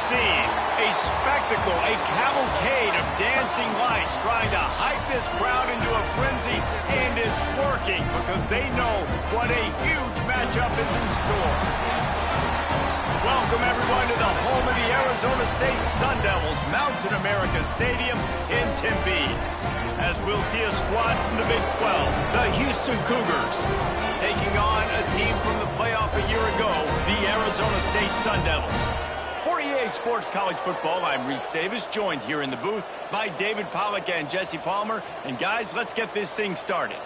scene. A spectacle, a cavalcade of dancing lights trying to hype this crowd into a frenzy, and it's working because they know what a huge matchup is in store. Welcome, everyone, to the home of the Arizona State Sun Devils, Mountain America Stadium in Tempe. As we'll see a squad from the Big 12, the Houston Cougars, taking on a team from the playoff a year ago, the Arizona State Sun Devils. For EA Sports College Football, I'm Reese Davis, joined here in the booth by David Pollack and Jesse Palmer. And guys, let's get this thing started.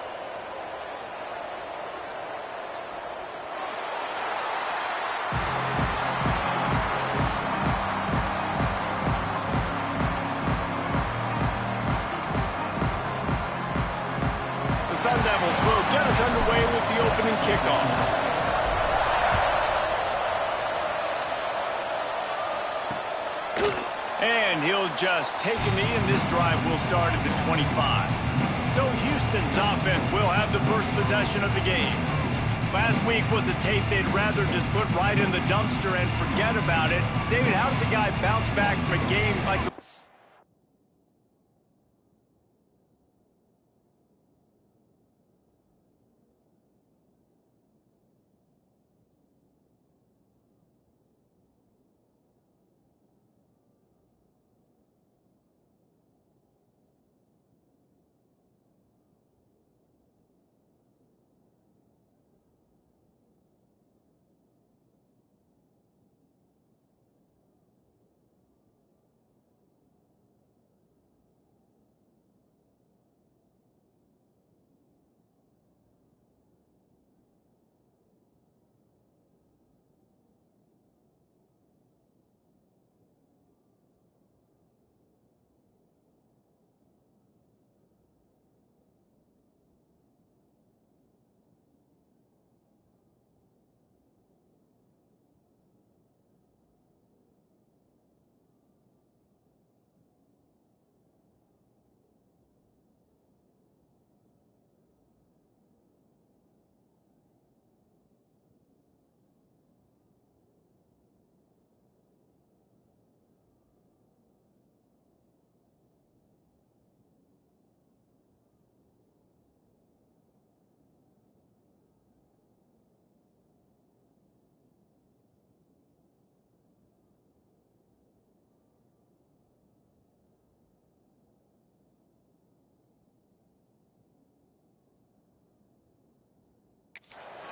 Sun Devils will get us underway with the opening kickoff. And he'll just take a knee, and this drive will start at the 25. So Houston's offense will have the first possession of the game. Last week was a tape they'd rather just put right in the dumpster and forget about it. David, how does a guy bounce back from a game like the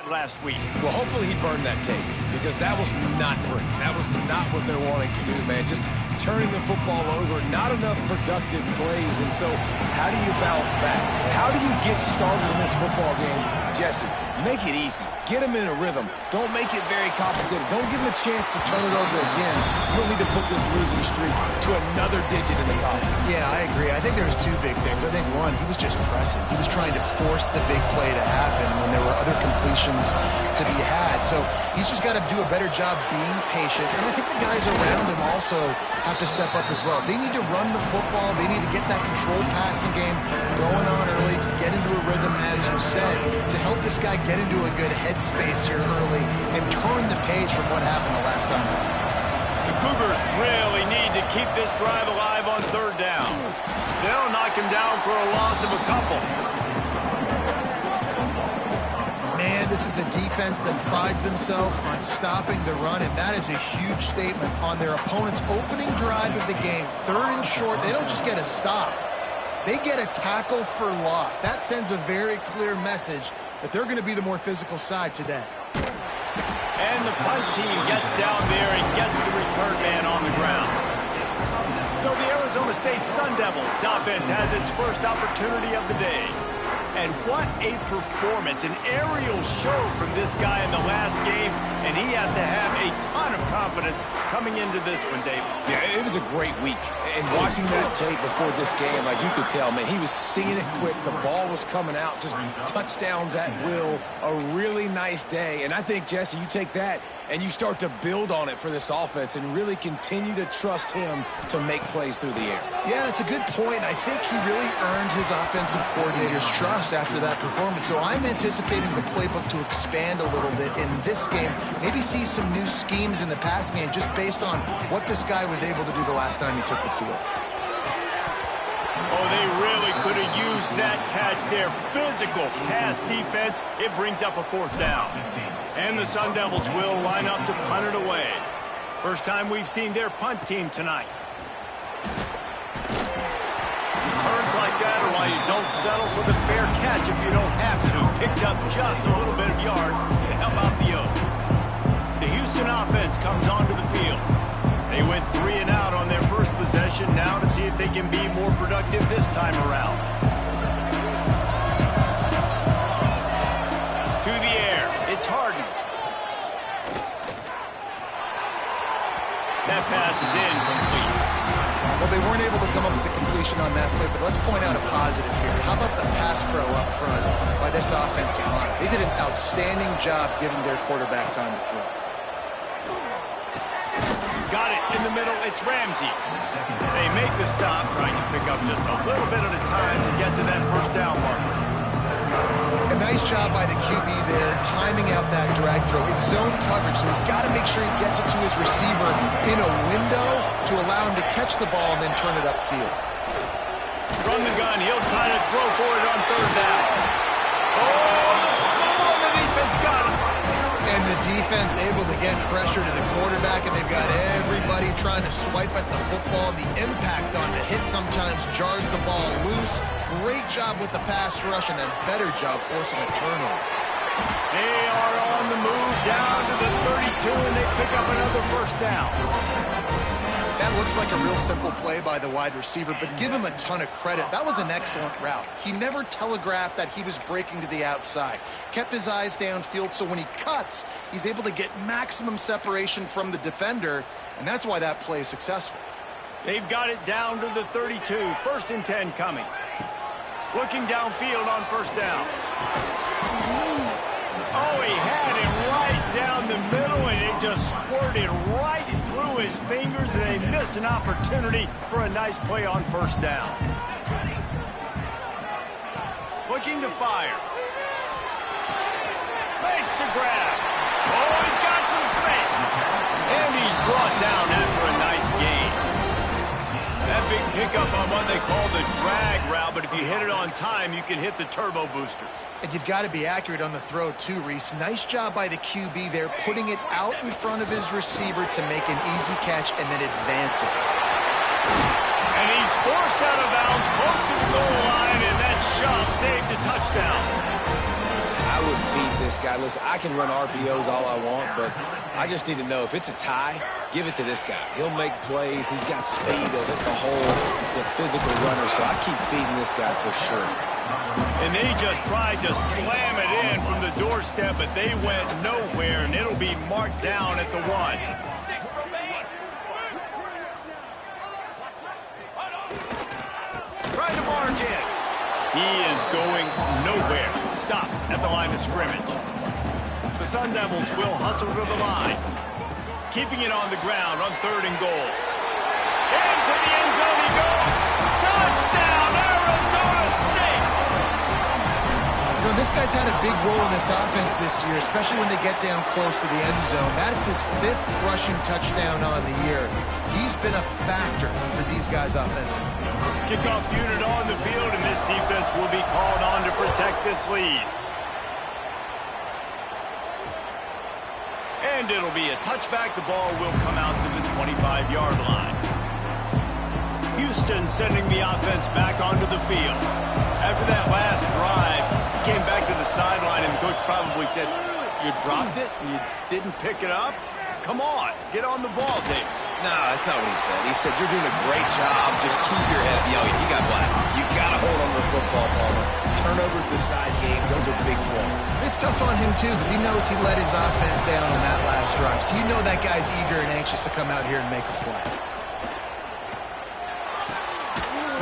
last week? Well, hopefully he burned that tape, because that was not pretty. That was not what they're wanting to do, man. Just turning the football over, not enough productive plays. And so how do you bounce back? How do you get started in this football game? Jesse, make it easy. Get him in a rhythm. Don't make it very complicated. Don't give him a chance to turn it over again. You don't need to put this losing streak to another digit in the column. Yeah, I agree. I think there was two big things. I think, one, he was just pressing. He was trying to force the big play to happen when there were other completions to be had. So he's just got to do a better job being patient. And I think the guys around him also have to step up as well. They need to run the football. They need to get that controlled passing game going on early to get into a rhythm, as you said, to help this guy get into a good headspace here early and turn the page from what happened the last time. The Cougars really need to keep this drive alive on third down. They'll knock him down for a loss of a couple. Man, this is a defense that prides themselves on stopping the run, and that is a huge statement on their opponent's opening drive of the game. Third and short, they don't just get a stop. They get a tackle for loss. That sends a very clear message that they're going to be the more physical side today. And the punt team gets down there and gets the return man on the ground. So the Arizona State Sun Devils offense has its first opportunity of the day. And what a performance, an aerial show from this guy in the last game, and he has to have a ton of confidence coming into this one, David. Yeah, it was a great week. And watching that tape before this game, like you could tell, man, he was seeing it quick. The ball was coming out, just touchdowns at will. A really nice day. And I think, Jesse, you take that and you start to build on it for this offense and really continue to trust him to make plays through the air. Yeah, that's a good point. I think he really earned his offensive coordinator's trust coast after that performance. So I'm anticipating the playbook to expand a little bit in this game. Maybe see some new schemes in the passing game just based on what this guy was able to do the last time he took the field. Oh, they really could have used that catch there. Physical pass defense. It brings up a 4th down. And the Sun Devils will line up to punt it away. First time we've seen their punt team tonight. Turns like that are why you don't settle for the fair catch if you don't have to. Picks up just a little bit of yards to help out the Oak. The Houston offense comes onto the field. They went 3 and out on their first possession, now to see if they can be more productive this time around. To the air, it's Harden. That pass is incomplete. Well, they weren't able to come up with the completion on that play, but let's point out a positive here. How about the pass pro up front by this offensive line? They did an outstanding job giving their quarterback time to throw. Got it in the middle, it's Ramsey. They make the stop, trying to pick up just a little bit at a time to get to that first down marker. A nice job by the QB there, timing out that drag throw. It's zone coverage, so he's got to make sure he gets it to his receiver in a window to allow him to catch the ball and then turn it upfield. From the gun, he'll try to throw for it on 3rd down. Oh, the fumble, and the defense got him. And the defense able to get pressure to the quarterback, and they've got everybody trying to swipe at the football. The impact on the hit sometimes jars the ball loose. Great job with the pass rush, and a better job forcing a turnover. They are on the move down to the 32, and they pick up another first down. That looks like a real simple play by the wide receiver, but give him a ton of credit. That was an excellent route. He never telegraphed that he was breaking to the outside. Kept his eyes downfield, so when he cuts, he's able to get maximum separation from the defender, and that's why that play is successful. They've got it down to the 32. 1st and 10 coming. Looking downfield on 1st down. Oh, he had it right down the middle, and it just squirted right through his fingers, and they miss an opportunity for a nice play on 1st down. Looking to fire. Makes the grab. Oh, he's got some space. And he's brought down after a nice gain. That big pickup on what they call the drag route, but if you hit it on time, you can hit the turbo boosters. And you've got to be accurate on the throw too, Reese. Nice job by the QB there, putting it out in front of his receiver to make an easy catch and then advance it. And he's forced out of bounds close to the goal line, and that shove saved a touchdown. I would feed this guy. Listen, I can run RPOs all I want, but I just need to know if it's a tie, give it to this guy. He'll make plays. He's got speed. He'll hit the hole. He's a physical runner, so I keep feeding this guy for sure. And they just tried to slam it in from the doorstep, but they went nowhere, and it'll be marked down at the 1. Trying to march in. He is going nowhere. Stop at the line of scrimmage. The Sun Devils will hustle to the line. Keeping it on the ground on 3rd and goal. Into the end zone he goes. Touchdown, Arizona State! You know, this guy's had a big role in this offense this year, especially when they get down close to the end zone. That's his 5th rushing touchdown on the year. He's been a factor for these guys offensively. Kickoff unit on the field, and this defense will be called on to protect this lead. And it'll be a touchback. The ball will come out to the 25-yard line. Houston sending the offense back onto the field. After that last drive, he came back to the sideline, and the coach probably said, "You dropped it? You didn't pick it up? Come on, get on the ball, David." No, that's not what he said. He said, you're doing a great job. Just keep your head up. Yo, he got blasted. You got to hold on to the football, Palmer. Turnovers decide games. Those are big plays. It's tough on him, too, because he knows he let his offense down on that last drive. So you know that guy's eager and anxious to come out here and make a play.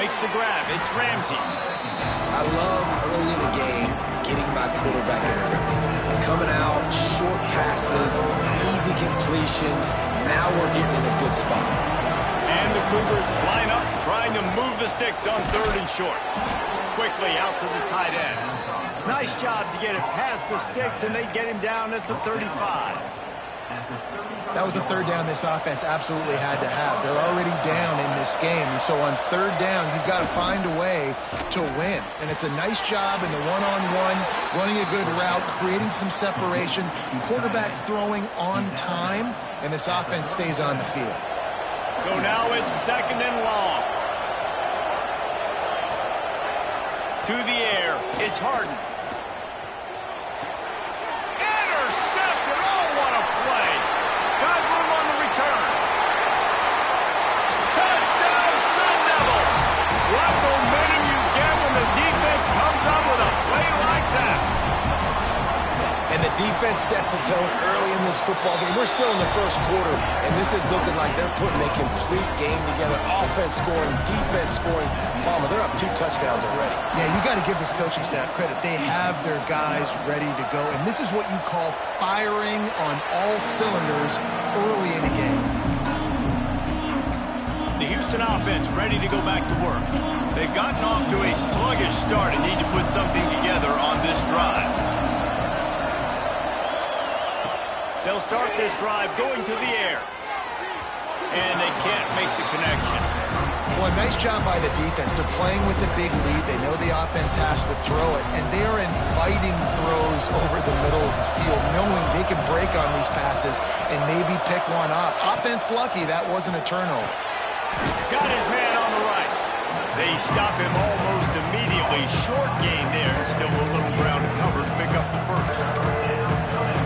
Makes the grab. It's Ramsey. I love early in the game getting my quarterback in a rhythm. Coming out, short passes, easy completions. Now we're getting in a good spot. And the Cougars line up, trying to move the sticks on 3rd and short. Quickly out to the tight end. Nice job to get it past the sticks, and they get him down at the 35. That was a 3rd down this offense absolutely had to have. They're already down in this game, and so on 3rd down, you've got to find a way to win. And it's a nice job in the one-on-one, running a good route, creating some separation, quarterback throwing on time, and this offense stays on the field. So now it's 2nd and long. To the air, it's Harden. Intercepted! Oh, what a play! Got room on the return. Touchdown, Sun Devils! What momentum you get when the defense comes up with a play like that. And the defense sets the tone early in this football game. We're still in the 1st quarter, and this is looking like they're putting a complete game together. Offense scoring, defense scoring. Palmer, they're up 2 touchdowns already. Yeah, you got to give this coaching staff credit. They have their guys ready to go, and this is what you call firing on all cylinders early in a game. The Houston offense ready to go back to work. They've gotten off to a sluggish start and need to put something together on this drive. They'll start this drive going to the air. And they can't make the connection. Well, nice job by the defense. They're playing with a big lead. They know the offense has to throw it, and they are inviting throws over the middle of the field, knowing they can break on these passes and maybe pick one off. Offense lucky that wasn't a turnover. Got his man on the right. They stop him almost immediately. Short gain there. Still a little ground to cover to pick up the first.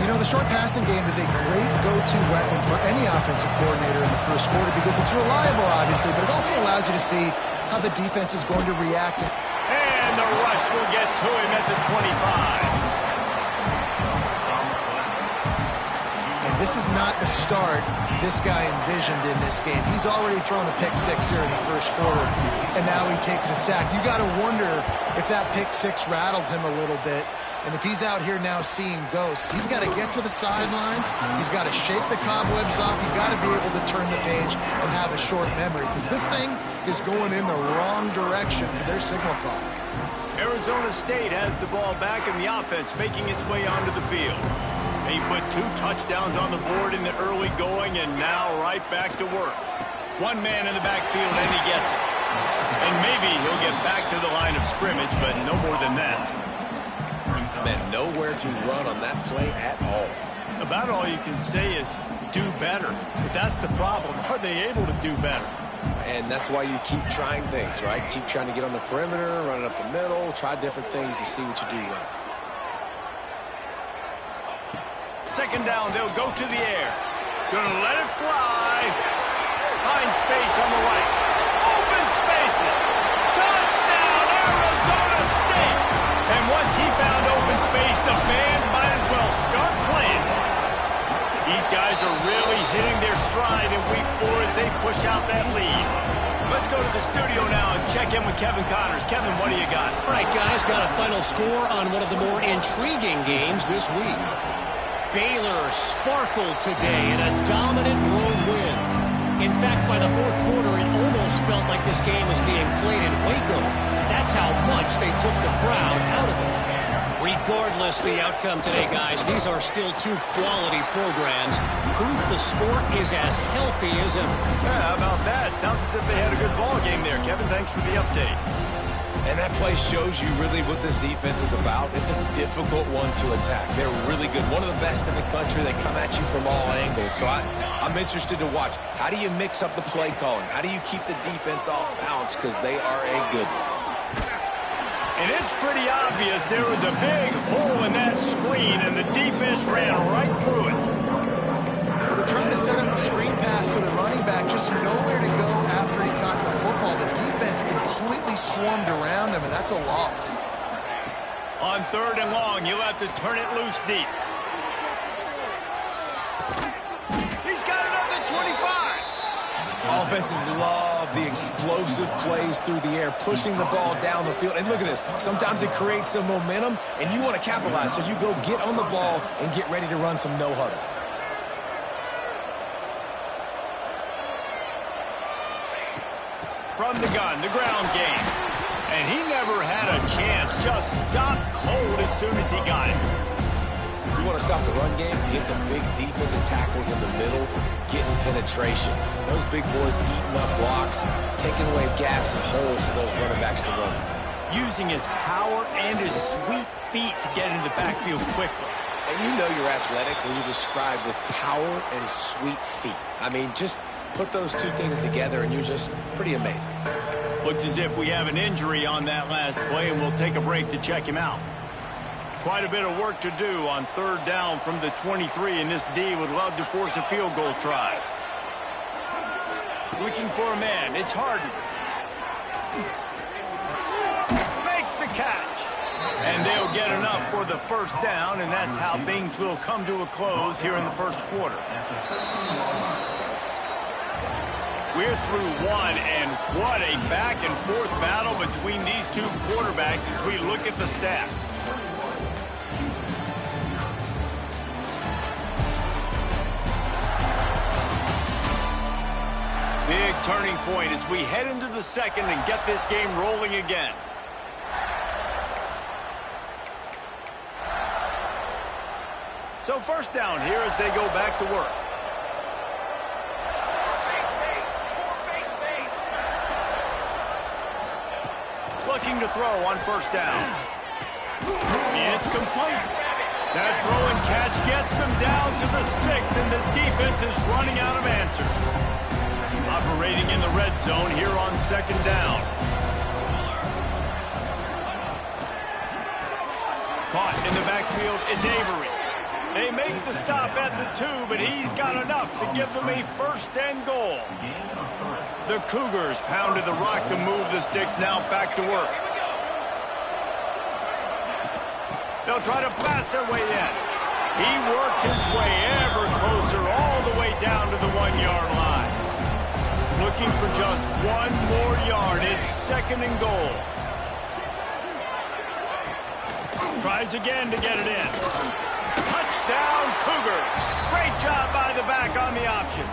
You know, the short passing game is a great go-to weapon for any offensive coordinator in the 1st quarter because it's reliable, obviously, but it also allows you to see how the defense is going to react. And the rush will get to him at the 25. And this is not the start this guy envisioned in this game. He's already thrown a pick 6 here in the 1st quarter, and now he takes a sack. You got to wonder if that pick 6 rattled him a little bit. And if he's out here now seeing ghosts, he's got to get to the sidelines. He's got to shake the cobwebs off. You've got to be able to turn the page and have a short memory because this thing is going in the wrong direction for their signal call. Arizona State has the ball back in the offense, making its way onto the field. They put 2 touchdowns on the board in the early going and now right back to work. One man in the backfield and he gets it. And maybe he'll get back to the line of scrimmage, but no more than that. Man, nowhere to run on that play at all. About all you can say is do better. But that's the problem. Are they able to do better? And that's why you keep trying things, right? Keep trying to get on the perimeter, run it up the middle, try different things to see what you do well. 2nd down, they'll go to the air. Gonna let it fly. Find space on the right. Open spaces. Touchdown, Arizona State. And once he found open space, the band might as well start playing. These guys are really hitting their stride in week 4 as they push out that lead. Let's go to the studio now and check in with Kevin Connors. Kevin, what do you got? All right, guys, got a final score on one of the more intriguing games this week. Baylor sparkled today in a dominant road win. In fact, by the 4th quarter, it almost felt like this game was being played in Waco. That's how much they took the crowd out of it. Regardless the outcome today, guys, these are still 2 quality programs. Proof the sport is as healthy as ever. Yeah, how about that? Sounds as if they had a good ball game there. Kevin, thanks for the update. And that play shows you really what this defense is about. It's a difficult one to attack. They're really good. One of the best in the country. They come at you from all angles. So I'm interested to watch. How do you mix up the play calling? How do you keep the defense off balance? Because they are a good one. And it's pretty obvious there was a big hole in that screen, and the defense ran right through it. They're trying to set up the screen pass to the running back, just nowhere to go after he caught the football. The defense completely swarmed around him, and that's a loss. On 3rd and long, you'll have to turn it loose deep. He's got it up at 25. Offenses love the explosive plays through the air, pushing the ball down the field. And look at this. Sometimes it creates some momentum, and you want to capitalize. So you go get on the ball and get ready to run some no-huddle. from the gun, the ground game. And he never had a chance, just stopped cold as soon as he got it. You want to stop the run game, get the big defensive tackles in the middle, getting penetration. Those big boys eating up blocks, taking away gaps and holes for those running backs to run through. Using his power and his sweet feet to get into the backfield quickly. And you know you're athletic when you describe with power and sweet feet. I mean, just put those two things together and you're just pretty amazing. Looks as if we have an injury on that last play, and we'll take a break to check him out. Quite a bit of work to do on third down from the 23, and this D would love to force a field goal try. Looking for a man. It's Harden. Makes the catch. And they'll get enough for the first down, and that's how things will come to a close here in the first quarter. We're through one, and what a back-and-forth battle between these two quarterbacks as we look at the stats. Big turning point as we head into the second and get this game rolling again. So first down here as they go back to work. Looking to throw on first down. It's complete. That throw and catch gets them down to the 6, and the defense is running out of answers. Operating in the red zone here on second down. Caught in the backfield, it's Avery. They make the stop at the 2, but he's got enough to give them a first and goal. The Cougars pounded the rock to move the sticks, now back to work. They'll try to blast their way in. He works his way ever closer all the way down to the 1-yard line. Looking for just one more yard. It's second and goal. Tries again to get it in. Touchdown, Cougars. Great job by the back on the option.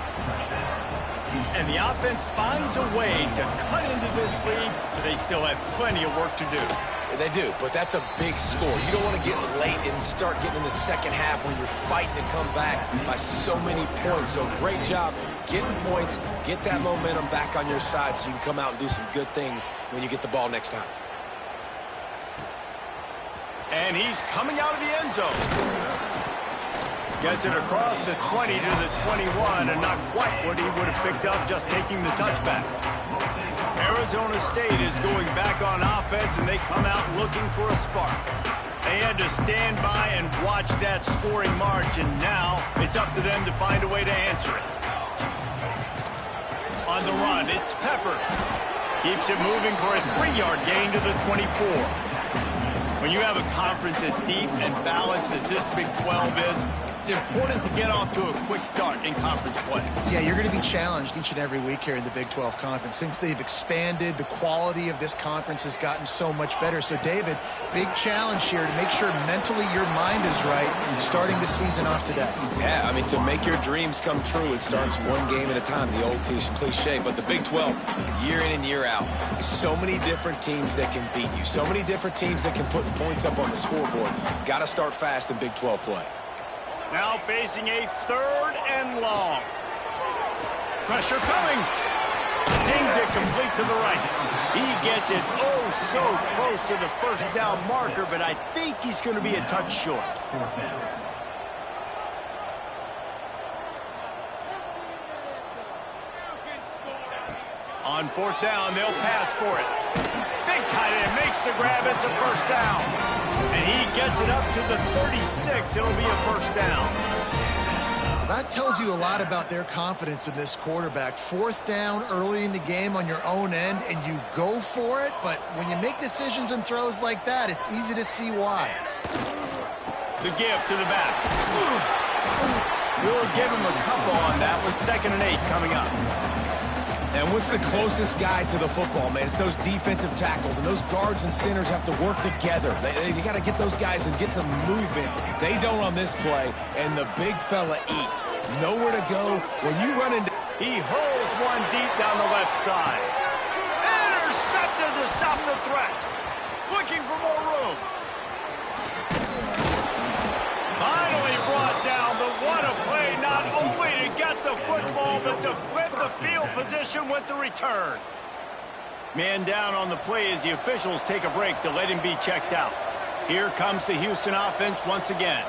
And the offense finds a way to cut into this lead, but they still have plenty of work to do. They do, but that's a big score. You don't want to get late and start getting in the second half when you're fighting to come back by so many points. So great job getting points, get that momentum back on your side so you can come out and do some good things when you get the ball next time. And he's coming out of the end zone. Gets it across the 20 to the 21, and not quite what he would have picked up just taking the touchback. Arizona State is going back on offense, and they come out looking for a spark. They had to stand by and watch that scoring march, and now it's up to them to find a way to answer it. On the run, it's Peppers. Keeps it moving for a 3-yard gain to the 24. When you have a conference as deep and balanced as this Big 12 is, it's important to get off to a quick start in conference play. Yeah, you're going to be challenged each and every week here in the Big 12 Conference. Since they've expanded, the quality of this conference has gotten so much better. So, David, big challenge here to make sure mentally your mind is right starting the season off today. Yeah, I mean, to make your dreams come true, it starts one game at a time, the old cliche. But the Big 12, year in and year out, so many different teams that can beat you, so many different teams that can put points up on the scoreboard. Got to start fast in Big 12 play. Now facing a third and long. Pressure coming. Zings it complete to the right. He gets it oh so close to the first down marker, but I think he's going to be a touch short. On fourth down, they'll pass for it. Big tight end makes the grab. It's a first down. And he gets it up to the 36. It'll be a first down. That tells you a lot about their confidence in this quarterback. Fourth down early in the game on your own end, and you go for it. But when you make decisions and throws like that, it's easy to see why. The give to the back. We'll give him a couple on that with 2nd and 8 coming up. And what's the closest guy to the football, man? It's those defensive tackles, and those guards and centers have to work together. They got to get those guys and get some movement. They don't on this play, and the big fella eats. Nowhere to go. When you run into... He hurls one deep down the left side. intercepted to stop the threat. Looking for more room. Finally brought down, but what a play, not only to get the football, but to flip the field position with the return. Man down on the play as the officials take a break to let him be checked out. Here comes the Houston offense once again.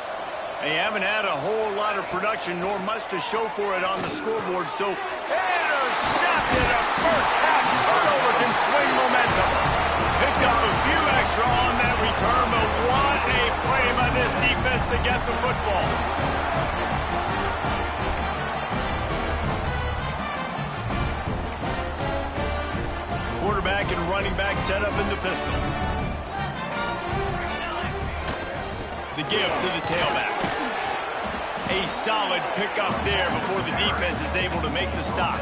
They haven't had a whole lot of production, nor much to show for it on the scoreboard, so intercepted. A first half turnover can swing momentum. Picked up a few extra on that return, but what a play by this defense to get the football. Quarterback and running back set up in the pistol. The give to the tailback. A solid pickup there before the defense is able to make the stop.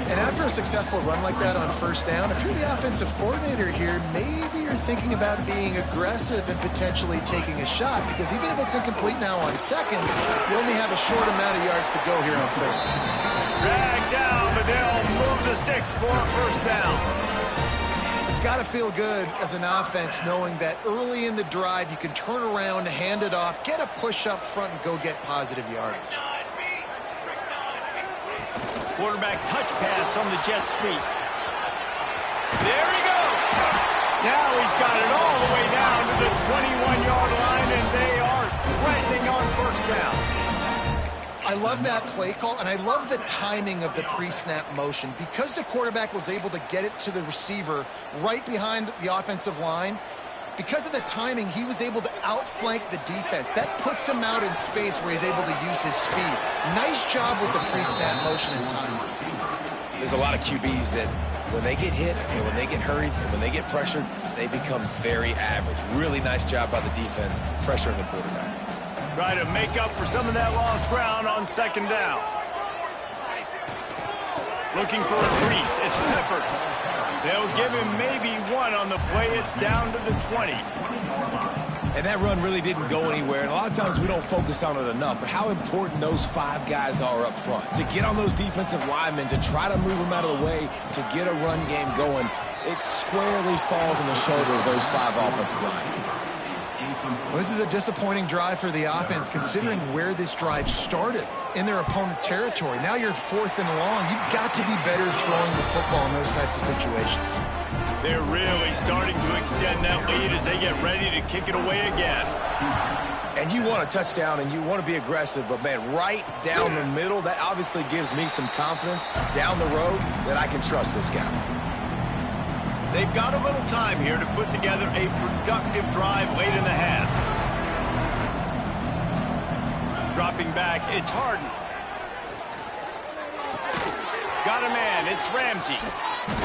And after a successful run like that on first down, if you're the offensive coordinator here, maybe you're thinking about being aggressive and potentially taking a shot, because even if it's incomplete now on second, you only have a short amount of yards to go here on third. Drag down, but they'll move the sticks for a first down. It's got to feel good as an offense knowing that early in the drive you can turn around, hand it off, get a push up front, and go get positive yardage. Quarterback touch pass on the jet sweep. There he goes. Now he's got it all the way down to the 21-yard line, and they are threatening on first down. I love that play call, and I love the timing of the pre-snap motion. Because the quarterback was able to get it to the receiver right behind the offensive line, because of the timing, he was able to outflank the defense. That puts him out in space where he's able to use his speed. Nice job with the pre-snap motion and timing. There's a lot of QBs that when they get hit and when they get hurried and when they get pressured, they become very average. Really nice job by the defense pressuring the quarterback. Try to make up for some of that lost ground on second down. Looking for a crease. It's Peppers. They'll give him maybe one on the play. It's down to the 20. And that run really didn't go anywhere. And a lot of times we don't focus on it enough, but how important those 5 guys are up front. To get on those defensive linemen, to try to move them out of the way, to get a run game going, it squarely falls on the shoulder of those 5 offensive linemen. Well, this is a disappointing drive for the offense, considering where this drive started in their opponent territory. Now you're 4th and long. You've got to be better throwing the football in those types of situations. They're really starting to extend that lead as they get ready to kick it away again. And you want a touchdown and you want to be aggressive, but, man, right down the middle, that obviously gives me some confidence down the road that I can trust this guy. They've got a little time here to put together a productive drive late in the half. Dropping back, it's Harden. Got a man, it's Ramsey.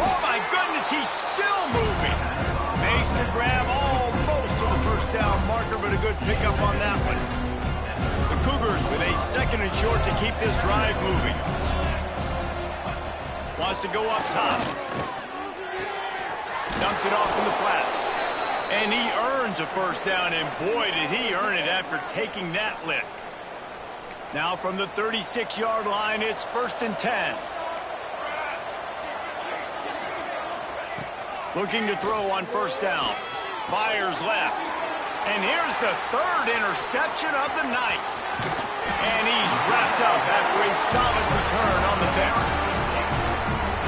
Oh, my goodness, he's still moving. Makes the grab almost to the first down marker, but a good pickup on that one. The Cougars with a 2nd and short to keep this drive moving. Wants to go up top. Dumps it off in the flats. And he earns a first down, and boy, did he earn it after taking that lick. Now from the 36-yard line, it's 1st and 10. Looking to throw on first down. Fires left. And here's the 3rd interception of the night. And he's wrapped up after a solid return on the pick.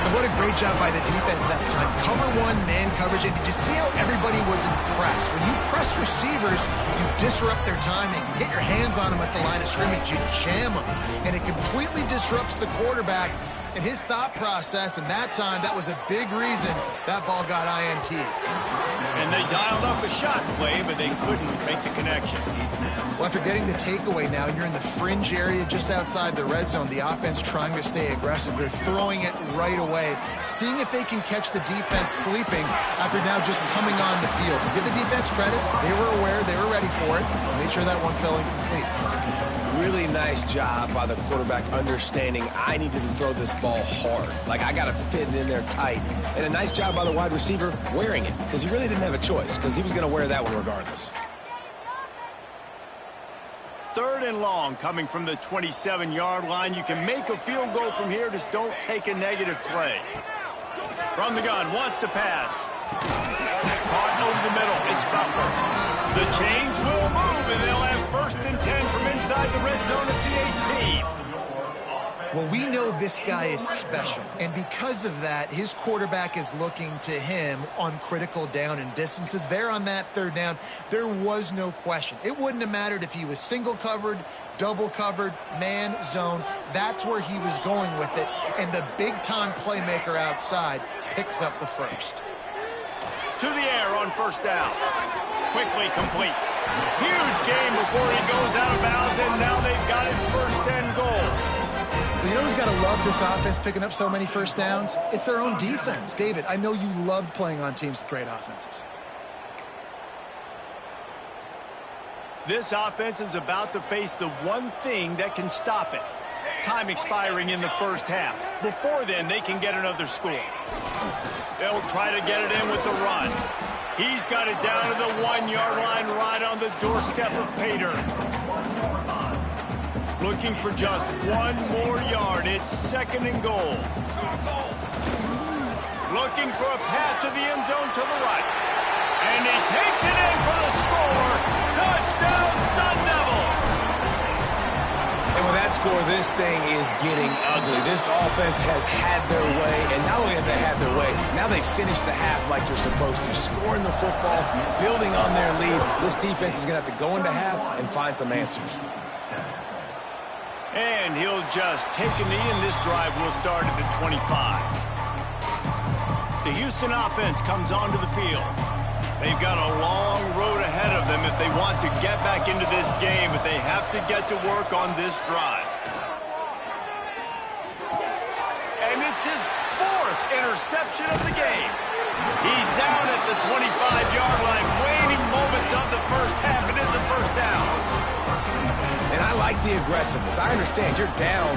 And what a great job by the defense that time. Cover 1, man coverage. And did you see how everybody was impressed? When you press receivers, you disrupt their timing. You get your hands on them at the line of scrimmage. You jam them. And it completely disrupts the quarterback and his thought process. And that time, that was a big reason that ball got INT. And they dialed up a shot play, but they couldn't make the connection. Well, after getting the takeaway now, you're in the fringe area just outside the red zone. The offense trying to stay aggressive. They're throwing it right away, seeing if they can catch the defense sleeping after now just coming on the field. Give the defense credit. They were aware. They were ready for it. Made sure that one fell incomplete. Really nice job by the quarterback understanding I needed to throw this ball hard. Like, I got to fit it in there tight. And a nice job by the wide receiver wearing it, because he really didn't have a choice, because he was going to wear that one regardless. 3rd and long coming from the 27-yard line. You can make a field goal from here, just don't take a negative play. From the gun, wants to pass. Caught over the middle. It's Butler. The change will move, and they'll have 1st and 10 from inside the red zone at the 18. Well, we know this guy is special, and because of that, his quarterback is looking to him on critical down and distances. There on that 3rd down, there was no question. It wouldn't have mattered if he was single covered, double covered, man, zone. That's where he was going with it, and the big-time playmaker outside picks up the 1st. To the air on 1st down. Quickly complete. Huge game before he goes out of bounds, and now they've got it 1st and goal. Well, you know who's got to love this offense picking up so many 1st downs? It's their own defense. David, I know you loved playing on teams with great offenses. This offense is about to face the one thing that can stop it. Time expiring in the 1st half. Before then, they can get another score. They'll try to get it in with the run. He's got it down to the 1-yard line right on the doorstep of Pater. Looking for just 1 more yard. It's 2nd and goal. Looking for a path to the end zone to the right. And he takes it in for the score. Touchdown, Sun Devils! And with that score, this thing is getting ugly. This offense has had their way, and not only have they had their way, now they finished the half like you're supposed to, scoring the football, building on their lead. This defense is going to have to go into half and find some answers. And he'll just take a knee, and this drive will start at the 25. The Houston offense comes onto the field. They've got a long road ahead of them if they want to get back into this game, but they have to get to work on this drive. And it's his 4th interception of the game. He's down at the 25-yard line, waning moments of the 1st half. It is a 1st down. And I like the aggressiveness. I understand you're down,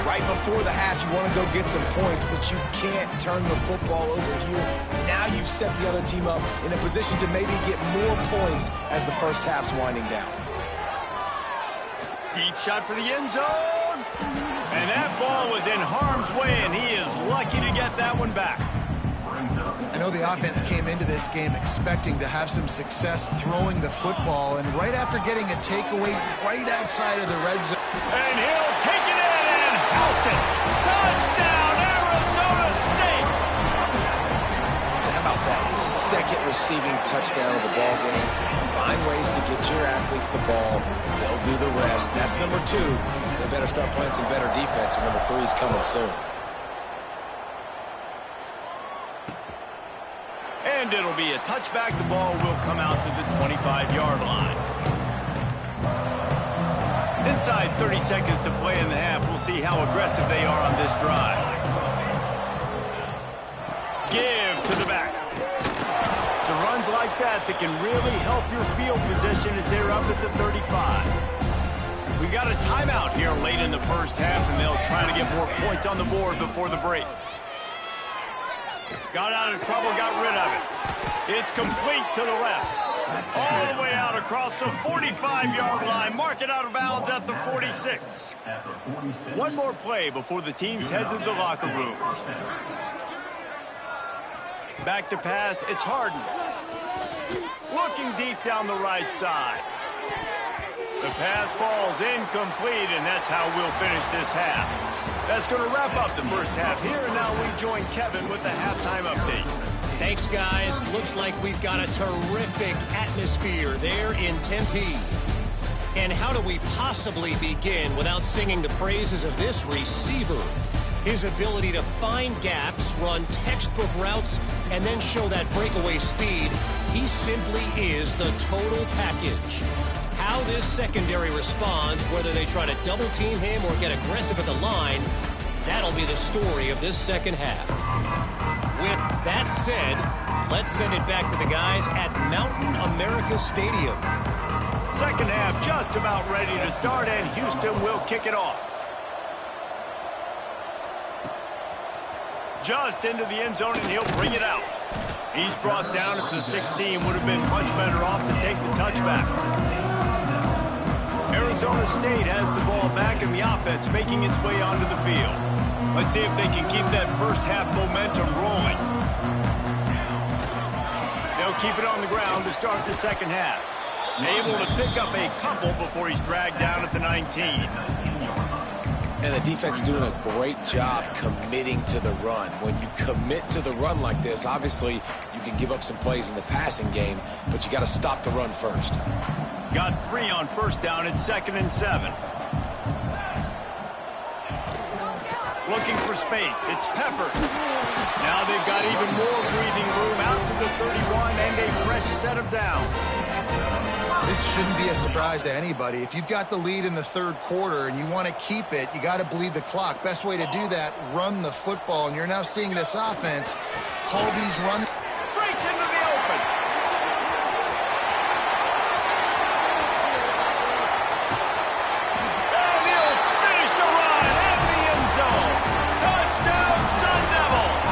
right before the half. You want to go get some points, but you can't turn the football over here. Now you've set the other team up in a position to maybe get more points as the 1st half's winding down. Deep shot for the end zone. And that ball was in harm's way, and he is lucky to get that one back. I know the offense came into this game expecting to have some success throwing the football, and right after getting a takeaway right outside of the red zone. And he'll take it in and house it. Touchdown, Arizona State! How about that? His 2nd receiving touchdown of the ball game. Find ways to get your athletes the ball. They'll do the rest. That's number 2. They better start playing some better defense. Number 3's coming soon. And it'll be a touchback. The ball will come out to the 25-yard line. Inside 30 seconds to play in the half. We'll see how aggressive they are on this drive. Give to the back. It's runs like that that can really help your field position as they're up at the 35. We got a timeout here late in the 1st half, and they'll try to get more points on the board before the break. Got out of trouble, got rid of it. It's complete to the left. All the way out across the 45-yard line. Mark it out of bounds at the 46. One more play before the teams head to the locker rooms. Back to pass, it's Harden. Looking deep down the right side. The pass falls incomplete, and that's how we'll finish this half. That's going to wrap up the 1st half here, and now we join Kevin with the halftime update. Thanks, guys. Looks like we've got a terrific atmosphere there in Tempe. And how do we possibly begin without singing the praises of this receiver? His ability to find gaps, run textbook routes, and then show that breakaway speed. He simply is the total package. How this secondary responds, whether they try to double-team him or get aggressive at the line, that'll be the story of this 2nd half. With that said, let's send it back to the guys at Mountain America Stadium. 2nd half just about ready to start, and Houston will kick it off. Just into the end zone, and he'll bring it out. He's brought down at the 16. Would have been much better off to take the touchback. Arizona State has the ball back, and the offense making its way onto the field. Let's see if they can keep that first half momentum rolling. They'll keep it on the ground to start the second half. Able to pick up a couple before he's dragged down at the 19. And the defense doing a great job committing to the run. When you commit to the run like this, obviously you can give up some plays in the passing game, but you got to stop the run first. Got 3 on first down at 2nd and 7. Looking for space. It's Peppers. Now they've got even more breathing room out to the 31 and a fresh set of downs. This shouldn't be a surprise to anybody. If you've got the lead in the third quarter and you want to keep it, you got to bleed the clock. Best way to do that, run the football. And you're now seeing this offense call these run. Breaks into the open. And he'll finish the run in the end zone. Touchdown, Sun Devils.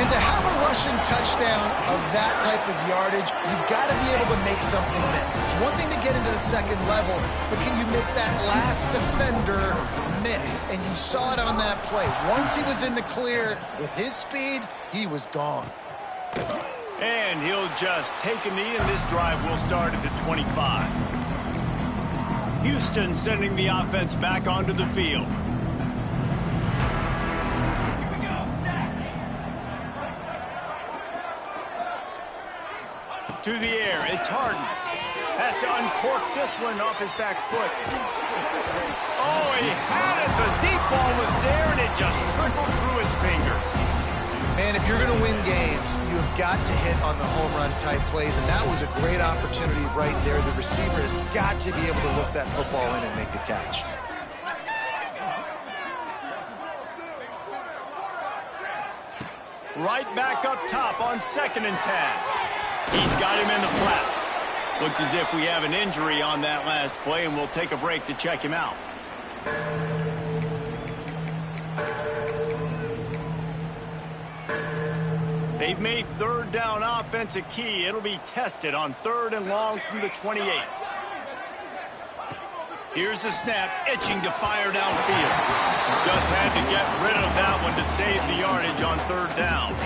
And to have a rushing touchdown of that type of yardage, you've got to be able to make something miss. It's one thing to get into the second level, but can you make that last defender miss? And you saw it on that play. Once he was in the clear with his speed, he was gone. And he'll just take a knee, and this drive will start at the 25. Houston sending the offense back onto the field. To the air, it's Harden. Has to uncork this one off his back foot. Oh, he had it. The deep ball was there, and it just trickled through his fingers. Man, if you're going to win games, you have got to hit on the home run type plays, and that was a great opportunity right there. The receiver has got to be able to look that football in and make the catch. Right back up top on 2nd and 10. He's got him in the flat. Looks as if we have an injury on that last play, and we'll take a break to check him out. They've made 3rd down offense a key. It'll be tested on 3rd and long from the 28. Here's the snap, itching to fire downfield. Just had to get rid of that one to save the yardage on 3rd down.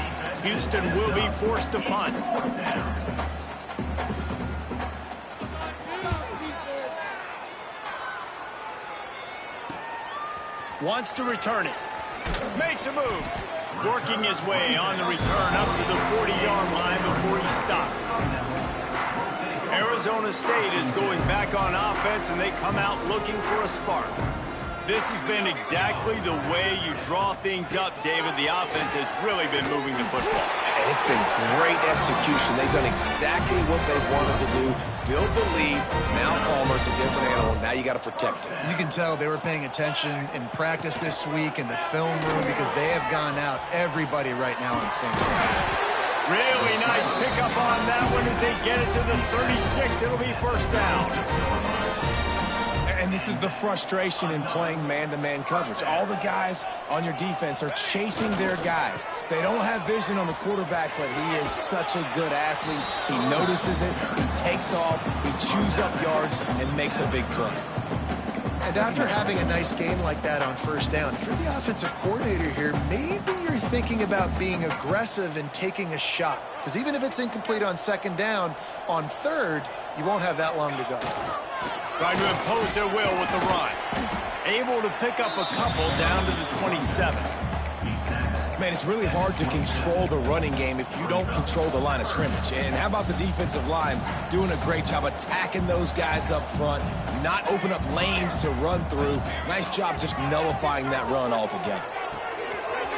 Houston will be forced to punt. Wants to return it. Makes a move. Working his way on the return up to the 40-yard line before he stopped. Arizona State is going back on offense, and they come out looking for a spark. This has been exactly the way you draw things up, David. The offense has really been moving the football. And it's been great execution. They've done exactly what they wanted to do. Build the lead. Now Palmer's a different animal. Now you got to protect it. You can tell they were paying attention in practice this week in the film room because they have gone out, everybody right now on the same page. Really nice pickup on that one as they get it to the 36. It'll be 1st down. And this is the frustration in playing man-to-man coverage. All the guys on your defense are chasing their guys. They don't have vision on the quarterback, but he is such a good athlete. He notices it, he takes off, he chews up yards, and makes a big play. And after having a nice game like that on 1st down, if you're the offensive coordinator here, maybe you're thinking about being aggressive and taking a shot. Because even if it's incomplete on 2nd down, on 3rd, you won't have that long to go. Trying to impose their will with the run. Able to pick up a couple down to the 27. Man, it's really hard to control the running game if you don't control the line of scrimmage. And how about the defensive line doing a great job attacking those guys up front, not open up lanes to run through. Nice job just nullifying that run altogether.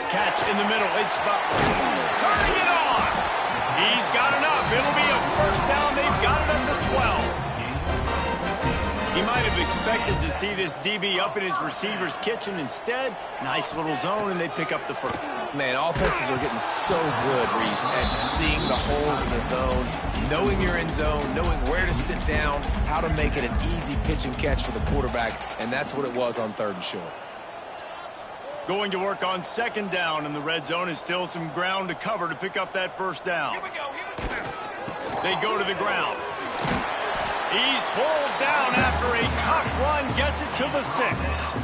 Catch in the middle. It's turning it on. He's got enough. It'll be a 1st down. They've got it at the 12. He might have expected to see this DB up in his receiver's kitchen. Instead, nice little zone, and they pick up the 1st. Man, offenses are getting so good, Reese, at seeing the holes in the zone, knowing you're in zone, knowing where to sit down, how to make it an easy pitch and catch for the quarterback, and that's what it was on 3rd and short. Going to work on 2nd down, and the red zone is still some ground to cover to pick up that 1st down. They go to the ground. He's pulled down after a tough run, gets it to the 6.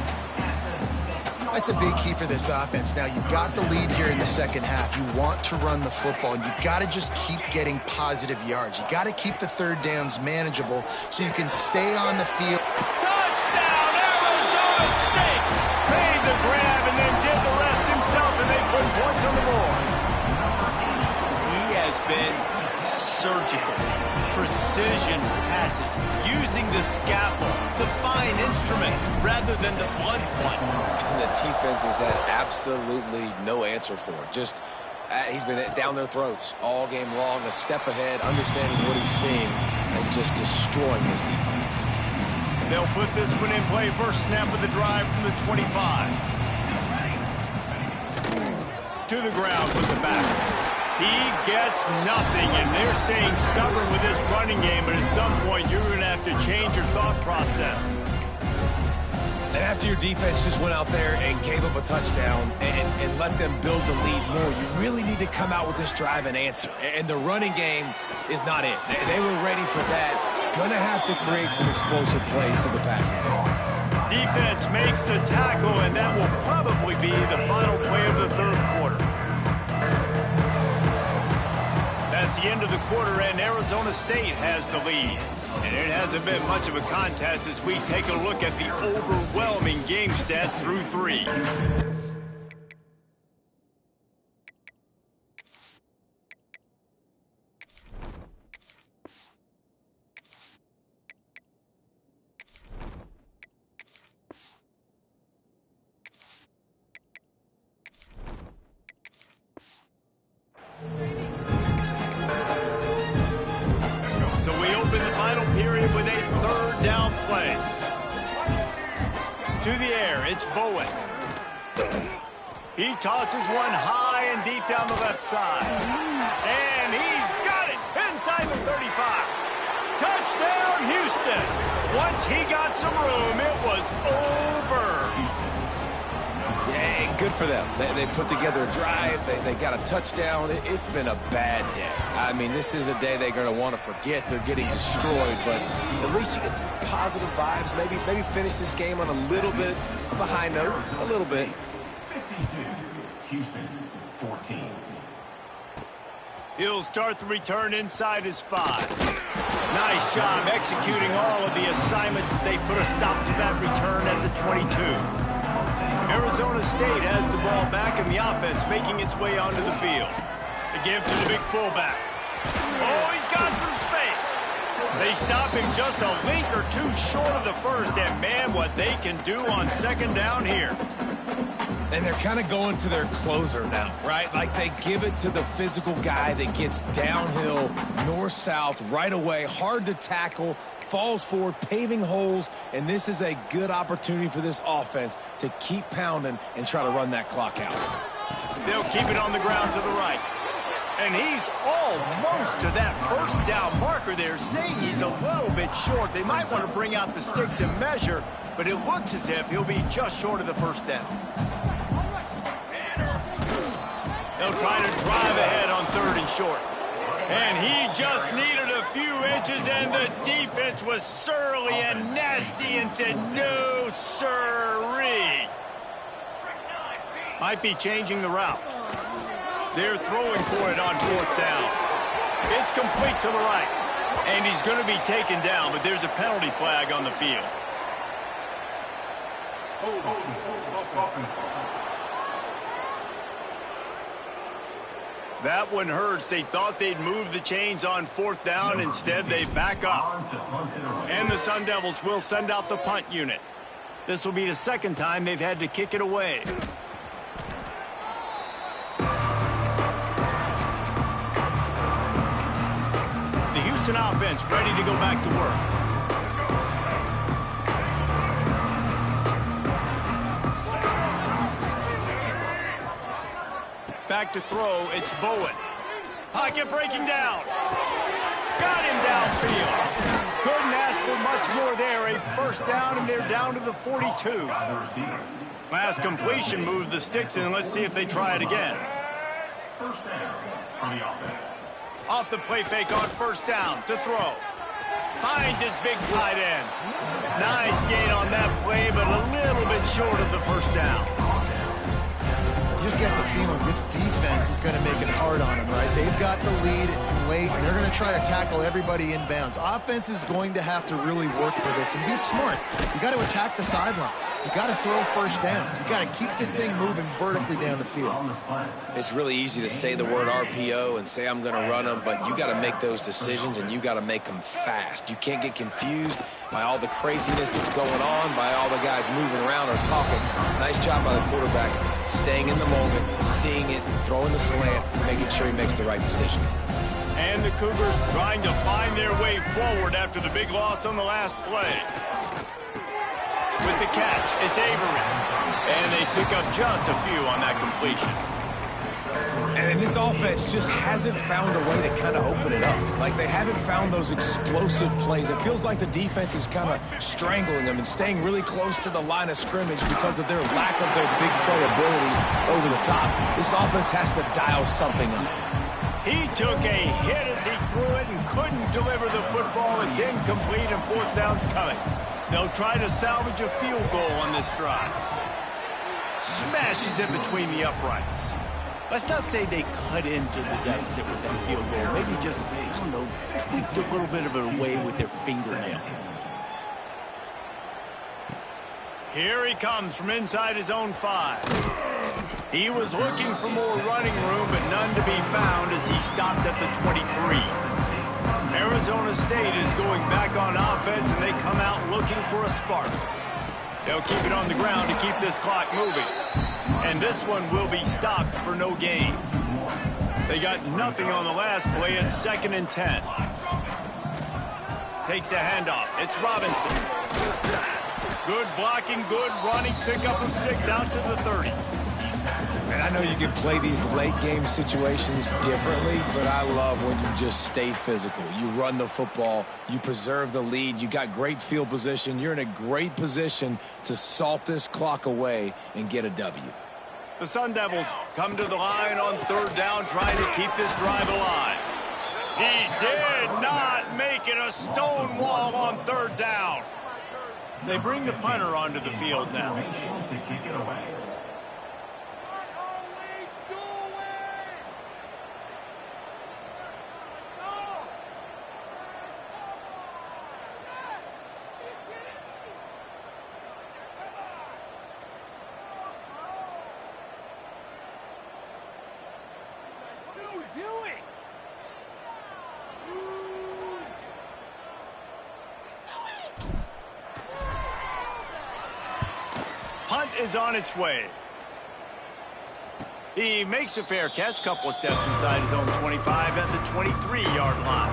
That's a big key for this offense. Now, you've got the lead here in the second half. You want to run the football, and you've got to just keep getting positive yards. You got to keep the third downs manageable so you can stay on the field. Touchdown, Arizona State! Made the grab and then did the rest himself, and they put points on the board. He has been surgical. Precision passes, using the scalpel, the fine instrument, rather than the blunt one. And the defense has had absolutely no answer for it. Just, he's been down their throats all game long, a step ahead, understanding what he's seeing, and just destroying this defense. They'll put this one in play, first snap of the drive from the 25. To the ground with the back. He gets nothing, and they're staying stubborn with this running game, but at some point you're going to have to change your thought process. And after your defense just went out there and gave up a touchdown and let them build the lead more, you really need to come out with this drive and answer. And the running game is not it. They were ready for that. Going to have to create some explosive plays to the passing game. Defense makes the tackle, and that will probably be the final play of the third quarter. That's the end of the quarter, and Arizona State has the lead. And it hasn't been much of a contest as we take a look at the overwhelming game stats through 3. It's Bowen. He tosses one high and deep down the left side. And he's got it inside the 35. Touchdown, Houston. Once he got some room, it was over. Yeah, good for them. They put together a drive. They got a touchdown. It's been a bad day. I mean, this is a day they're going to want to forget. They're getting destroyed, but at least you get some positive vibes. Maybe finish this game on a little bit of a high note, a little bit. 52, Houston, 14. He'll start the return inside his 5. Nice job executing all of the assignments as they put a stop to that return at the 22. Arizona State has the ball back in the offense, making its way onto the field. The give to the big fullback. Oh, he's got some space. They stop him just a link or two short of the first, and man, what they can do on second down here. And they're kind of going to their closer now, right? Like they give it to the physical guy that gets downhill, north-south, right away, hard to tackle, falls forward, paving holes, and this is a good opportunity for this offense to keep pounding and try to run that clock out. They'll keep it on the ground to the right. And he's almost to that first down marker there, saying he's a little bit short. They might want to bring out the sticks and measure, but it looks as if he'll be just short of the first down. They'll try to drive ahead on 3rd and short. And he just needed a few inches, and the defense was surly and nasty and said, no, sirree. Might be changing the route. They're throwing for it on 4th down. It's complete to the right. And he's going to be taken down, but there's a penalty flag on the field. That one hurts. They thought they'd move the chains on 4th down. Instead, they back up. And the Sun Devils will send out the punt unit. This will be the second time they've had to kick it away. The Houston offense ready to go back to work. Back to throw, it's Bowen. Pocket breaking down. Got him downfield. Couldn't ask for much more there. A first down, and they're down to the 42. Last completion moved the sticks in. Let's see if they try it again. First down on the offense. Off the play fake on first down to throw. Finds his big tight end. Nice gain on that play, but a little bit short of the first down. You just get the feeling this defense is going to make it hard on them, right? They've got the lead, it's late, and they're going to try to tackle everybody inbounds. Offense is going to have to really work for this and be smart. You got to attack the sidelines. You got to throw first downs. You got to keep this thing moving vertically down the field. It's really easy to say the word RPO and say I'm going to run them, but you got to make those decisions and you got to make them fast. You can't get confused by all the craziness that's going on, by all the guys moving around or talking. Nice job by the quarterback, staying in the moment, seeing it, throwing the slant, making sure he makes the right decision. And the Cougars trying to find their way forward after the big loss on the last play. With the catch, it's Avery. And they pick up just a few on that completion. And this offense just hasn't found a way to kind of open it up. Like, they haven't found those explosive plays. It feels like the defense is kind of strangling them and staying really close to the line of scrimmage because of their lack of their big play ability over the top. This offense has to dial something up. He took a hit as he threw it and couldn't deliver the football. It's incomplete and fourth down's coming. They'll try to salvage a field goal on this drive. Smashes it between the uprights. Let's not say they cut into the deficit with that field goal. Maybe just, I don't know, tweaked a little bit of it away with their fingernail. Here he comes from inside his own 5. He was looking for more running room, but none to be found as he stopped at the 23. Arizona State is going back on offense, and they come out looking for a spark. They'll keep it on the ground to keep this clock moving. And this one will be stopped for no gain. They got nothing on the last play. It's 2nd and 10. Takes the handoff. It's Robinson. Good blocking, good running. Pickup of 6 out to the 30. And I know you can play these late game situations differently, but I love when you just stay physical. You run the football, you preserve the lead, you got great field position, you're in a great position to salt this clock away and get a W. The Sun Devils come to the line on 3rd down, trying to keep this drive alive. He did not make it a stone wall on 3rd down. They bring the punter onto the field now. To kick it away. Punt is on its way. He makes a fair catch, couple of steps inside his own 25 at the 23-yard line.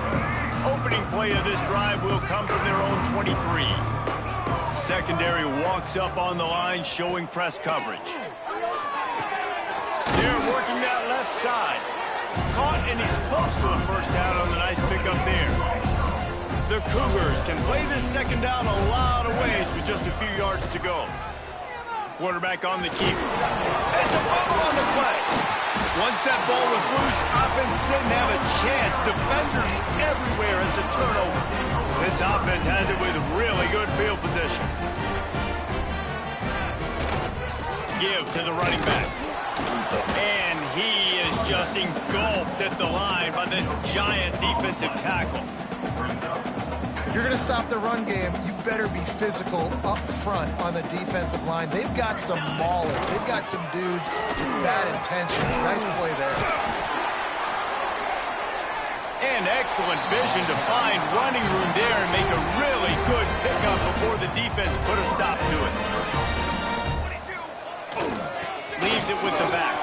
Opening play of this drive will come from their own 23. Secondary walks up on the line, showing press coverage. They're working that left side. Caught, and he's close to a first down on the nice pickup there. The Cougars can play this 2nd down a lot of ways with just a few yards to go. Quarterback on the keeper. It's a fumble on the play. Once that ball was loose, offense didn't have a chance. Defenders everywhere. It's a turnover. This offense has it with really good field position. Give to the running back. And he is just engulfed at the line by this giant defensive tackle. If you're going to stop the run game, you better be physical up front on the defensive line. They've got some maulers. They've got some dudes with bad intentions. Nice play there. And excellent vision to find running room there and make a really good pickup before the defense put a stop to it. Leaves it with the back.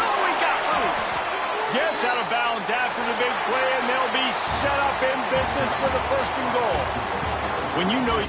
Oh, he got loose. Gets out of bounds after the big play, and they'll be set up in business for the 1st and goal. When you know